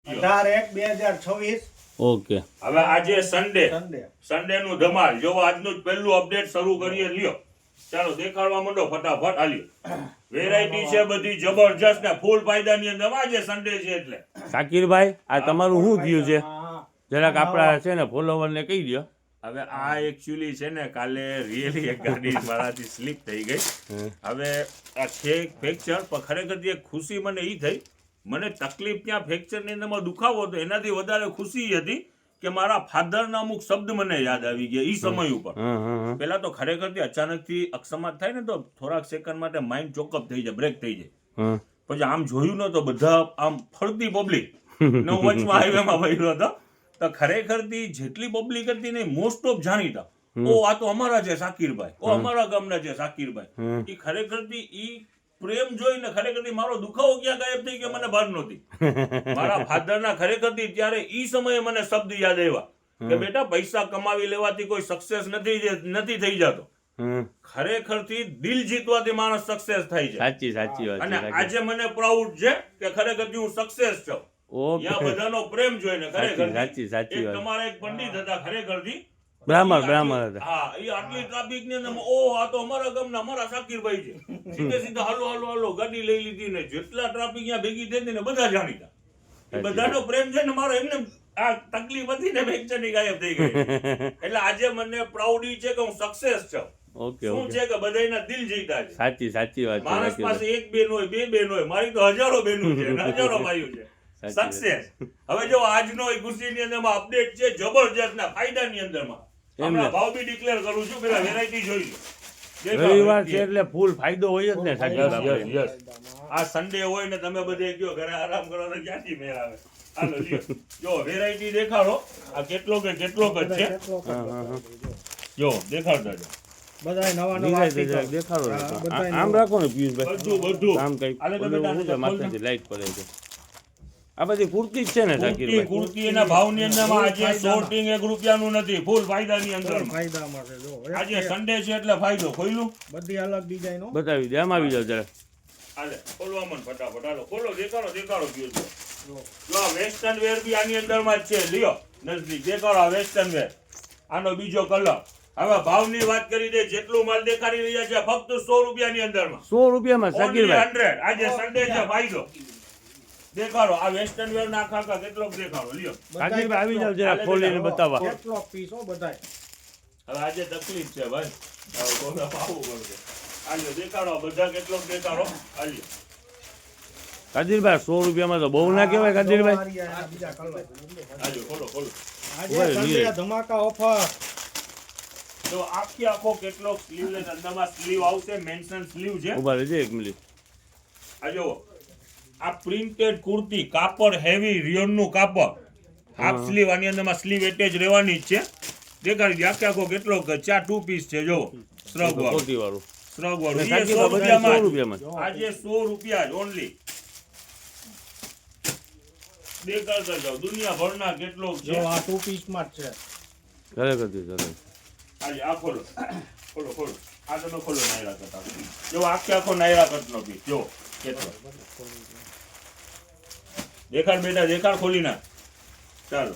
18/1/2026. Okay હવે આજે Sunday નું ધમાલ જો આજનું જ પહેલું અપડેટ શરૂ કરીએ લ્યો ચાલો દેખાડવા માંડો ફટાફટ હાલ્યો વેરાયટી છે બધી જબરજસ્ત ને ફૂલ ફાયદાની અંદર આજે સન્ડે છે એટલે શાકીરભાઈ આ તમારું શું થયું છે હા. જરાક આપણા છે ને ફોલોવરને કહી દો. હવે આ એકચ્યુઅલી છે ને કાલે રિયલી એક ગાડી મારાથી સ્લીપ થઈ ગઈ હવે આ છે ફ્રેક્ચર પણ ખરેખર જે ખુશી મને એ થઈ મને તકલીફ ત્યાં ફ્રેક્ચરની અંદરમાં દુખાવો હતો એનાથી વધારે ખુશી હતી કે મારા ફાધરના અમુક શબ્દ મને યાદ આવી ગયા એ સમય ઉપર પેલા તો ખરેખર અચાનકથી અકસ્માત થાય ને તો થોડાક સેકન્ડ માટે માઇન્ડ ચોકઅપ થઈ જાય બ્રેક થઈ જાય પછી આમ જોયું ને તો બધા આમ ફરતી પબ્લિક ને હું વચમાં હાઈવેમાં ભર્યો હતો તો ખરેખરથી જેટલી પબ્લિક હતી ને મોસ્ટ ઓફ જાણીતા ઓ આ તો અમારા છે શાકીરભાઈ ઓ અમારા ગામના છે શાકીરભાઈ એ ખરેખરથી ઈ પ્રેમ જોઈને ખરેખરથી મારો દુખાવો ક્યાં ગાયબ થઈ ગયો મને ભાર નહોતી મારા ફાધરના ખરેખરથી ત્યારે ઈ સમયે મને શબ્દ યાદ આવ્યા કે બેટા પૈસા કમાવી લેવાથી કોઈ સક્સેસ નથી થઈ જતો ખરેખરથી દિલ જીતવાથી માણસ સક્સેસ થાય છે સાચી સાચી વાત અને આજે મને પ્રાઉડ છે કે ખરેખરથી હું સક્સેસ છું યા બધાનો પ્રેમ જોઈને ખરેખર સાચી સાચી વાત તમારા એક પંડિત હતા ખરેખરથી બ્રાહ્મણ હતા હા એ આટલી ટ્રાફિક ની અંદર ઓ આ તો અમારા ગામના અમારા શાકીરભાઈ છે સીધે સીધા હાલો ગાડી લઈ લીધી ને જેટલા ટ્રાફિક અહીંયા ભેગી થઈ ને બધા જાણીતા એ બધાનો પ્રેમ છે ને મારો એમને આ તકલીફ હતી ને ફ્રેક્ચર ની ગાયબ થઈ ગઈ એટલે આજે મને પ્રાઉડી છે કે હું સક્સેસ છું ઓકે શું છે કે બધાના દિલ જીતા છે સાચી સાચી વાત માણસ પાસે એક બેન હોય બે બેન હોય મારી તો હજારો બેનો છે હજારો ભાઈઓ છે સક્સેસ હવે જો આજનો એ ખુશીની અંદરમાં અપડેટ છે જબરજસ્ત ના ફાયદાની અંદરમાં હમણાં ભાવ બી ડિક્લેર કરું છું પેલા વેરાયટી જોઈ લો રવિવાર છે એટલે ફૂલ ફાયદો હોય જ ને સાચી આ સન્ડે હોય ને તમે બધે ગયો ઘરે આરામ કરો તો ક્યાંથી મેળ આવે હાલો લ્યો જો વેરાયટી દેખાડો આ કેટલો જ છે જો દેખાડતા જો બધાય નવા નવા દેખાડો આમ રાખો ને પિયુષભાઈ બધું આમ કઈ માથેથી લાઈટ પડે છે આ બધી કુર્તી જ છે ને શાકીરભાઈ કુર્તી એના ભાવની અંદરમાં આજે શોર્ટિંગ ₹1 નું નથી ફૂલ ફાયદાની અંદર ફાયદામાં છે જો આજે સન્ડે છે એટલે ફાયદો ખોલ્યું બધી અલગ ડિઝાઇનો બતાવી દે આમ આવી જાવ જરા હાલે ખોલવા મન ફટાફટ હાલો ખોલો દેખાડો ગયો જો આ વેસ્ટર્ન વેર બી આની અંદરમાં જ છે લ્યો નજદીક દેખાડો આ વેસ્ટર્ન વેર આનો બીજો કલર હવે ભાવની વાત કરી દે જેટલું માલ દેખાડી રહ્યા છે ફક્ત ₹100 ની અંદરમાં ₹100 શાકીરભાઈ 100 આજે સન્ડે છે ફાયદો દેખાડો આ વેસ્ટર્ન વેર ના ખાકા કેટલોક દેખાડો લ્યો શાકીરભાઈ આવી જાવ જરા ખોલીને બતાવવા કેટલો પીસો બધાય હવે આજે તકલીફ છે ભાઈ હવે કોને પાવું પડશે આલ્યો દેખાડો બધા કેટલોક દેખાડો આલ્યો કાદીરભાઈ ₹100 તો બહુ ના કહેવાય કાદીરભાઈ બીજા કલર આલ્યો ખોલો આજે સન્ડે ધમાકા ઓફર તો આખો કેટલોક સ્લીવલેસ અંદરમાં સ્લીવ આવશે મેન્શન સ્લીવ છે ઉભા રહેજે એક મિનિટ આ જો આ પ્રિન્ટેડ કુર્તી કાપડ હેવી રિયોન નું કાપડ હાફ સ્લીવ આની અંદરમાં સ્લીવ એટેચ રહેવાની જ છે દેખાડી દે આખો કેટલો 2 પીસ છે જો શ્રગ વાળું ₹100 આજે ₹100 જ ઓનલી દેખાડતા જાવ દુનિયાભરના કેટલો છે જો આ 2 પીસ માં જ છે ખરેખર ચાલે આજે આ ખોલો આ તમે ખોલો નાયરા કટ જો આખો નાયરા કટ નો પીસ જો કેટલો દેખાડ બેટા દેખાડ ખોલી ના ચાલો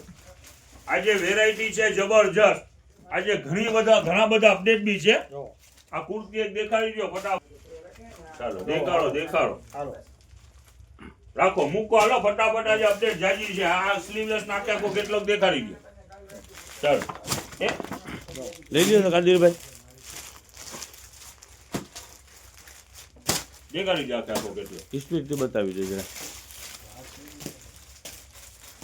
આજે વેરાયટી છે જબરજસ્ત આજે ઘણા બધા અપડેટ બી છે આ કુર્તી એક દેખાડી દો ફટાફટ ચાલો દેખાડો હાલો રાખો મૂકો હાલો ફટાફટ આજે અપડેટ જાજી છે આ સ્લીવલેસ નાખ્યા કો કેટલોક દેખાડી દો ચાલો લઈ લ્યો કાદીરભાઈ દેખાડી દો આખો કેટલો સ્પીડથી બતાવી દે જરા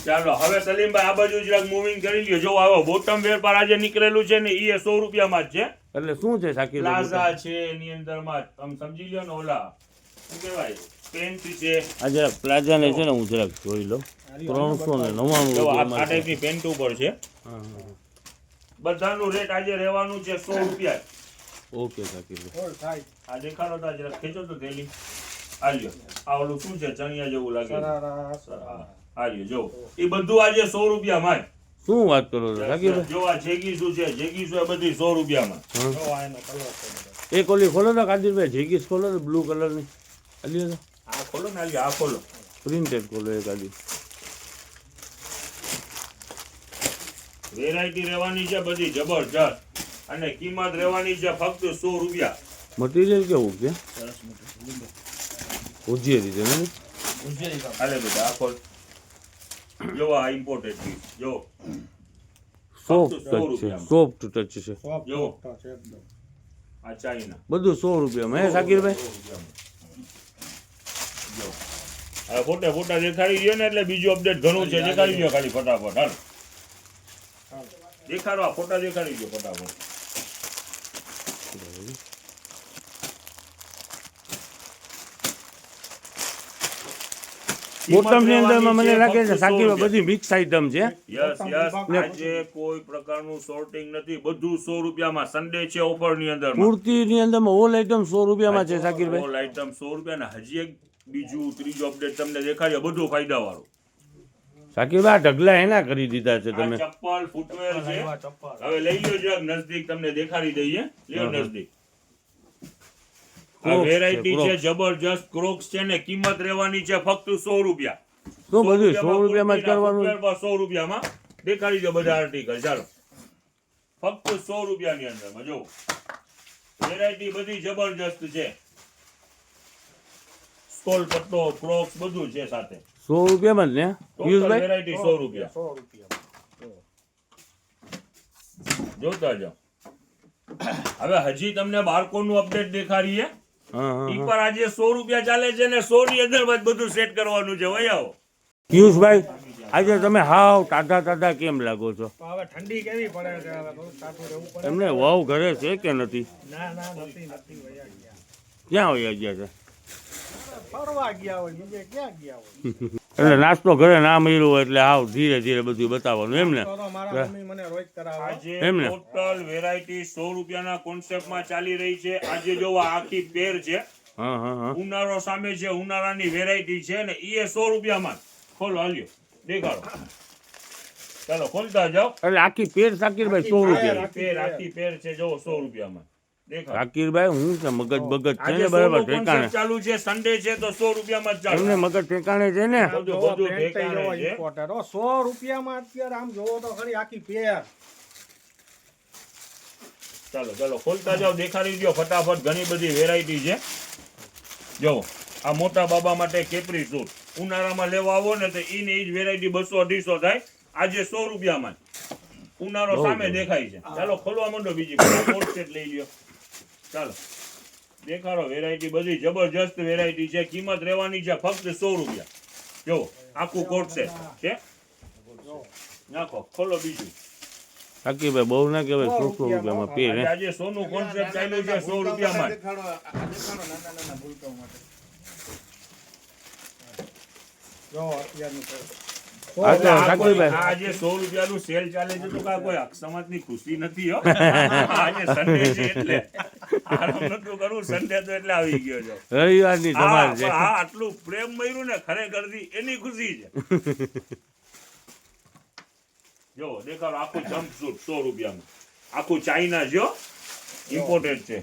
ચાલો હવે સલીમભાઈ આ બાજુ જરાક મૂવિંગ કરી લ્યો જો આવો બોટમ વેર પર આજે નીકળેલું છે ને એ ₹100 માં જ છે એટલે શું છે શાકીરભાઈ પ્લાઝા છે એની અંદરમાં તમે સમજી લ્યો ને ઓલા શું કહેવાય પેન્ટ છે આ જરા પ્લાઝા ને છે ને હું જરાક જોઈ લઉં જો આ 399 ટાઈપની પેન્ટ ઉપર છે બધાનું રેટ આજે રહેવાનું છે ₹100 ઓકે શાકીરભાઈ આ દેખાડો તો જરાક ખેંચો તો થેલી આલ્યો આ ઓલું શું છે ચણિયા જેવું લાગે આલ્યો જો એ બધું આજે ₹100 માં શું વાત કરો છો શાકીરભાઈ જો આ જેગીસુ છે જેગીસુ એ બધી ₹100 માં જો આ એનો કલર એક ઓલી ખોલો ને કાદીરભાઈ જેગીસ ખોલો ને બ્લુ કલરની અલી આ ખોલો ને આ ખોલો પ્રિન્ટેડ ખોલો એક આલી વેરાયટી રહેવાની છે બધી જબરજસ્ત અને કિંમત રહેવાની છે ફક્ત 100 રૂપિયા. મટીરિયલ કેવું છે સરસ મટીરિયલ. ઉજીએ રીતે ને હાલે બેટા આ ખોલ. જો આ ઇમ્પોર્ટેડ પીસ જો સોફ્ટ ફક્ત 100 ટચ છે રૂપિયામાં. સોફ્ટ ટચ છે સોફ્ટ જો. સોફ્ટ છે એકદમ. આ ચાઇના બધું 100 રૂપિયામાં હે સાકીરભાઈ 100 રૂપિયામાં. જો આ ફોટા દેખાડી દો ને એટલે બીજું અપડેટ ઘણું છે દેખાડી દો ખાલી ફટાફટ હાલ દેખાડો આ ફોટા દેખાડી દો ફટાફટ. બોટમની અંદરમાં મને લાગે છે સાકીરભાઈ બધી મિક્સ આઈટમ છે યસ આજે કોઈ પ્રકારનું શોર્ટિંગ નથી બધું 100 રૂપિયામાં સન્ડે છે ઓફરની અંદર કુર્તીની અંદરમાં ઓલ આઈટમ 100 રૂપિયામાં છે સાકીરભાઈ ઓલ આઈટમ 100 રૂપિયા ને હજી એક બીજું ત્રીજું અપડેટ તમને દેખાડ્યો બધું ફાયદા વાળું. સાકીરભાઈ આ ઢગલા એના કરી દીધા છે આ તમે ચપ્પલ ફૂટવેર છે એવા ચપ્પલ. હવે લઈ લો જરાક નજદીક તમને દેખાડી દઈએ લ્યો નજદીક. આ Crocs છે, વેરાયટી છે Crocs. જબરજસ્ત ક્રોક્સ છે ને કિંમત રહેવાની છે ફક્ત 100 રૂપિયા. શું બધું 100 રૂપિયામાં જ કરવાનું 100 રૂપિયામાં દેખાડી દો બધા આર્ટિકલ ચાલો ફક્ત 100 રૂપિયાની અંદરમાં જો વેરાયટી બધી જબરજસ્ત છે. સ્ટોલ પટ્ટો ક્રોક્સ બધું છે સાથે 100 રૂપિયામાં જ ને પિયુષભાઈ વેરાયટી 100 રૂપિયા 100 રૂપિયા. જોતા જાઓ. હવે હજી તમને બાળકોનું અપડેટ દેખાડીએ હા હા ઈ પર આજે 100 રૂપિયા ચાલે છે ને 100 ની અંદર જ બધું સેટ કરવાનું છે વહી આવો. પિયુષભાઈ આજે તમે હાવ ટાઢા કેમ લાગો છો તો હવે ઠંડી કેવી પડે છે હવે થોડું સાચું રહેવું પડે. એમને વાવ ઘરે છે કે નથી ના ના નથી વયા ગયા. ક્યાં હોય ગયા છે ફરવા ગયા હોય બીજે ક્યાં ગયા હોય. એટલે નાસ્તો ઘરે ના મળ્યો હોય એટલે હાવ ધીરે ધીરે બધું બતાવવાનું એમ ને તો તો મારા મમ્મી મને રોજ કરાવે. આજે એમ ને? ટોટલ વેરાયટી 100 રૂપિયાના કોન્સેપ્ટમાં ચાલી રહી છે. આજે જો આ આખી પેર છે હા હા હા ઉનાળો સામે છે ઉનાળાની વેરાયટી છે ને ઈ 100 રૂપિયામાં જ. ખોલો હાલ્યો દેખાડો ચાલો ખોલતા જાઓ. એટલે આખી પેર સાકીરભાઈ 100 રૂપિયા પેર આખી પેર છે જો 100 રૂપિયામાં દેખાડો. સાકીરભાઈ હું છે મગજ બગજ છે આજે ને બરાબર 100 નો ઠેકાણે concept ચાલુ છે સન્ડે છે તો 100 રૂપિયામાં જ એમને ચાલે. મગજ ઠેકાણે છે ને આમ જોવો, બધું પેન્ટ ઠેકાણે જોવો, છે. imported. 100 રૂપિયામાં અત્યારે આમ જોવો તો ખરી આખી પેર. ચાલો ખોલતા જાઓ દેખાડી દો ફટાફટ ઘણી બધી વેરાયટી છે. જો આ મોટા બાબા માટે કેપરી સૂટ ઉનાળામાં લેવા આવો ને તો ઈ ને ઈ જ વેરાયટી 200-250 થાય આજે 100 રૂપિયામાં જ. ઉનાળો સામે દેખાય છે. ચાલો ખોલવા માંડો બીજી કોટ સેટ લઈ લ્યો. ચાલો દેખાડો વેરાયટી બધી જબરજસ્ત વેરાયટી છે કિંમત રહેવાની છે ફક્ત 100 રૂપિયા. જો આખું કોટ સેટ છે નાખો ખોલો બીજું. સાકીરભાઈ બહુ ના કહેવાય 100 રૂપિયામાં પેર હે આજે સોનું કોન્સેપ્ટ ચાલ્યું છે 100 રૂપિયામાં જ. જો અત્યારનું તો. હા તો આ કોઈ- સાકીરભાઈ આ આજે 100 રૂપિયાનું સેલ ચાલે છે તો કાંઈ કોઈ અકસ્માતની ખુશી નથી હો. આજે સન્ડે છે એટલે આરામ નતું કરવું સન્ડે તો એટલે આવી ગયો છો. રવિવારની હા ધમાલ પણ છે હા આટલું પ્રેમ મળ્યું ને ખરેખરથી એની ખુશી છે. જો દેખાડો આખું જમ્પસૂટ 100 રૂપિયામાં આખું ચાઇના જો ઇમ્પોર્ટેડ છે.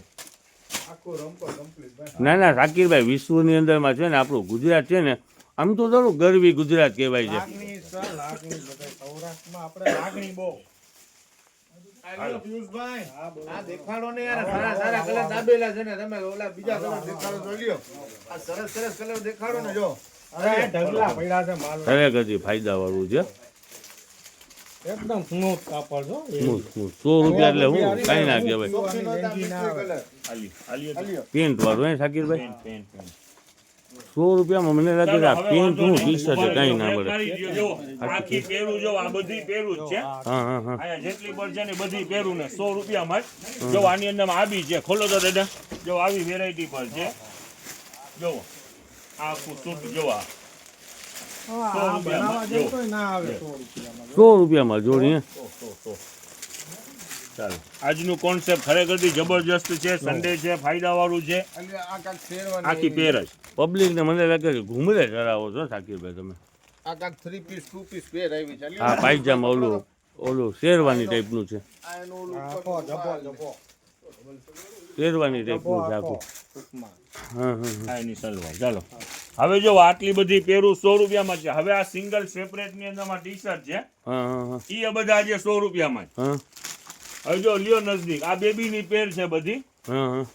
આખું રમતો complete ભાઈ. ના ના સાકીરભાઈ વિશ્વની અંદરમાં છે ને આપણું ગુજરાત છે ને આમ તો થોડું ગરવી ગુજરાત કહેવાય છે લાગણી સર, લાગણી બધા સૌરાષ્ટ્રમાં આપણે લાગણી બહુ. પિયુષભાઈ હા, બોલો. આ દેખાડો ને યાર સારા સારા કલર દાબેલા છે ને તમે ઓલા બીજા કલર દેખાડો તો લ્યો આ સરસ સરસ કલર દેખાડો ને જો અરે ઢગલા પડ્યા છે માલ. ખરેખરથી ફાયદાવાળું છે એકદમ સ્મૂથ કાપડ છો. સ્મૂથ સ્મૂથ 100 રૂપિયા એટલે હું કાંઈ ના કહેવાય શોખીન હોય તો આ લેંગી ના મિક્સ આવે. કલર આલ્યો તો. લ્યો પેન્ટ વાળું હે સાકીરભાઈ પેન 100 રૂપિયામાં મને લાગે છે આ ચાલો, હવે પેન્ટ વાંધો હું નહીં. ટી શર્ટ કાંઈ ના મળે કરી દ્યો, જો આખી પેરું જો આ બધી પેરું જ છે. હા હા હા અહીંયા જેટલી પણ છે ને બધી પેરું ને 100 રૂપિયામાં જ. જો આની અંદર આવી છે ખોલો તો દાદા જો આવી વેરાયટી પર છે. જો આ આખું સૂટ જો આ હા, 100 આ બનાવવા રૂપિયામાં. જેવું તોય ના આવે 100 રૂપિયામાં. 100 રૂપિયામાં જોડી હે ચાલો આજનું કોન્સેપ્ટ ખરેખરથી જબરજસ્ત છે સન્ડે છે ફાયદા વાળું છે અને આ કાક શેરવાની આખી પેર જ. પબ્લિકને મને લાગે છે ઘૂમરે કરાવો છો સાકીરભાઈ તમે આ કાક 3 પીસ 2 પીસ પેર આવી છે લ્યો હા પાયજામા ઓલું શેરવાની ટાઈપનું છે આ એનું ઓલું આખો જબો જબો. શેરવાની જબો ટાઈપનું છે આખો આખું ટૂંકમાં. હા હા આ એની સલવાર ચાલો હવે જો આટલી બધી પેરું 100 રૂપિયામાં છે. હવે આ સિંગલ સેપરેટ ની અંદરમાં ટી શર્ટ છે હા હા ઈ બધા આજે 100 રૂપિયામાં જ. હા હવે જો લ્યો નજદીક આ બેબીની પેર છે બધી હા હા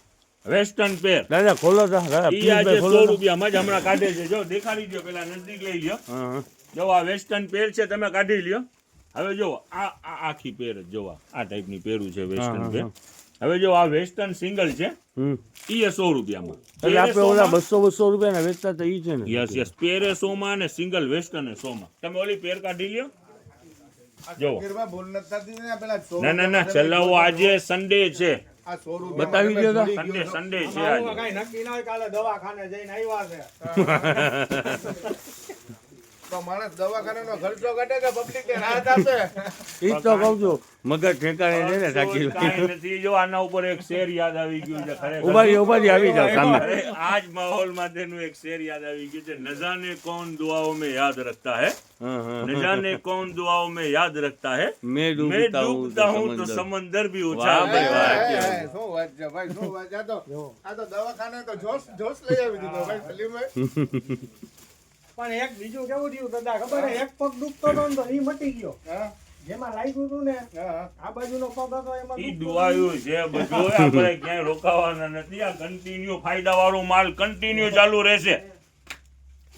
વેસ્ટર્ન પેર દાદા ખોલો તો દાદા ઈ આજે પ્લીઝ 100 ખોલો તો. રૂપિયામાં જ હમણાં કાઢે છે. જો દેખાડી દો પેલા નજદીક લઈ લ્યો. હા હા જો આ વેસ્ટર્ન પેર છે તમે કાઢી લ્યો. હવે જો આ આખી પેર જ જોવા આ ટાઈપની પેરું છે વેસ્ટર્ન હા, પેર. હા. હવે જો આ વેસ્ટર્ન સિંગલ છે હમ ઈ 100 રૂપિયામાં. એટલે આપણે ઓલા 200 રૂપિયાના વેચતા તો ઈ છે ને યસ યસ પેર એ 100 માં અને સિંગલ વેસ્ટર્ન એ 100 માં. તમે ઓલી પેર કાઢી લ્યો. જો ગીરમાં ભૂલ નથી થતી ને પેલા 100 ના ના ના ચલાવો આજે સન્ડે છે. આ 100 રૂપિયા બતાવી દ્યો તો. સન્ડે છે આવું આજે. કાંઈ નક્કી ના હોય, કાલે દવાખાને જઈને આવ્યા છે. તો માણસ દવાખાનાનો ખર્ચો કાઢે કે પબ્લિક ને રાહત આપે? ઈ જ તો કહું છું મગજ ઠેકાણે છે ને થાકી કાંઈ નથી. જો આના ઉપર એક શેર યાદ આવી ગયું છે ખરેખર. ઉભારી આવી જાવ સામે અરે આજ માહોલમાં તેનું એક શેર યાદ આવી ગયું છે. ન જાને કોણ દુઆઓ में याद रखता है, હા હા न जाने कौन दुआओं में याद रखता है, मैं मैं डूबता हूँ डूबता हूँ तो समंदर समंदर भी वाह उछाल भाई, देता वाह. है. શું વાત છે ભાઈ, શું વાત છે? આ તો દવાખાને તો જોશ લઈ આવી દીધો ભાઈ સલીમભાઈ. પણ એક બીજું કેવું થયું દાદા ખબર છે? એક પગ દુખતો હતો ને તો ઈ મટી ગયો. હા જેમાં લાગ્યું હતું ને હા આ બાજુનો પગ હતો એમાં ઈ દુખતું દુઆયું છે બધું. આપણે ક્યાંય રોકાવાના નથી. આ કન્ટિન્યુ ફાયદા વાળો માલ કન્ટિન્યુ ચાલુ રહેશે.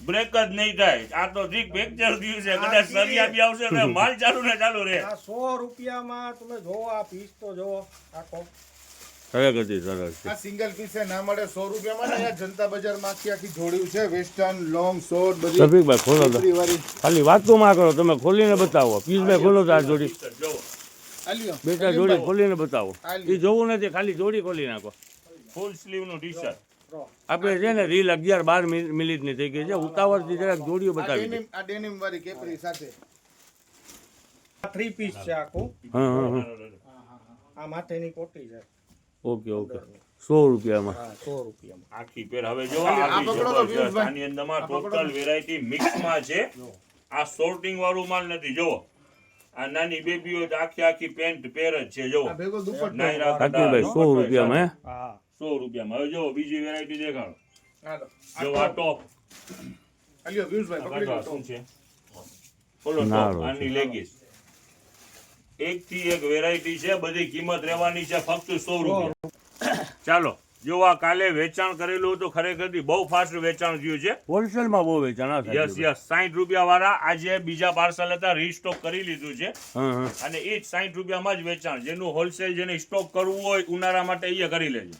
બ્રેક જ નહીં થાય. આ તો ઠીક ફ્રેક્ચર થયું છે કદાચ સરિયા બી આવશે તો માલ ચાલુ ને ચાલુ રહે. આ 100 રૂપિયામાં તમે જોવો આ પીસ તો જોવો આખો. સરસ હતી સરસ છે આ સિંગલ પીસે ના મળે 100 રૂપિયામાં ને અહીંયા જનતા બજારમાં આખી જોડ્યું છે વેસ્ટર્ન લોંગ શોર્ટ બધી શફીકભાઈ ખોલો તો વાળી. ખાલી વાતો માં કરો તમે ખોલીને બતાવો પીસભાઈ ખોલો તો આ જોડી જોવો આલ્યો બેટા જોડી ખોલીને બતાવો આલ્યો. એ જોવું નથી ખાલી જોડી ખોલી નાખો ફૂલ સ્લીવ નું ટી શર્ટ. આપણે છે ને રીલ 11-12 મિનિટની થઈ ગઈ છે ઉતાવળથી જરાક જોડીઓ બતાવી દે આ ડેનિમ વાળી કેપરી સાથે આ 3 પીસ છે આખું. હા હા હા આ માથેની કોટી છે. ઓકે ઓકે 100 રૂપિયામાં હા 100 રૂપિયામાં. આખી પેર હવે જો આ આવી પકડો તો જબરજસ્ત. પિયુષભાઈ. આની અંદરમાં ટોટલ વેરાયટી મિક્સમાં છે. આ સોર્ટિંગ વાળું માલ નથી. જો આ નાની બેબીઓ તો આખી પેન્ટ પેર જ છે. જો આ ભેગો દુપટ્ટો નાયરા શાકીરભાઈ 100 રૂપિયામાં હે હા 100 રૂપિયામાં. હવે જો બીજી વેરાયટી દેખાડો. હાલો. જો આ ટોપ આલ્યો પિયુષભાઈ પકડી લો. શું છે બોલો નારો ટોપ છે. આની લેગીસ એક થી એક વેરાયટી છે. બધી કિંમત રહેવાની છે ફક્ત 100 રૂપિયા. ચાલો જો આ કાલે વેચાણ કરેલું હતું ખરેખર બહુ ફાસ્ટ વેચાણ થયું છે. હોલસેલમાં બહુ વેચાણ આ થાય યસ યસ 60 રૂપિયા વાળા આજે બીજા પાર્સલ હતા રીસ્ટોક કરી લીધું છે હા હા અને એ જ 60 રૂપિયામાં જ વેચાણ. જેનું હોલસેલ જેને સ્ટોક કરવું હોય ઉનાળા માટે એ કરી લેજો.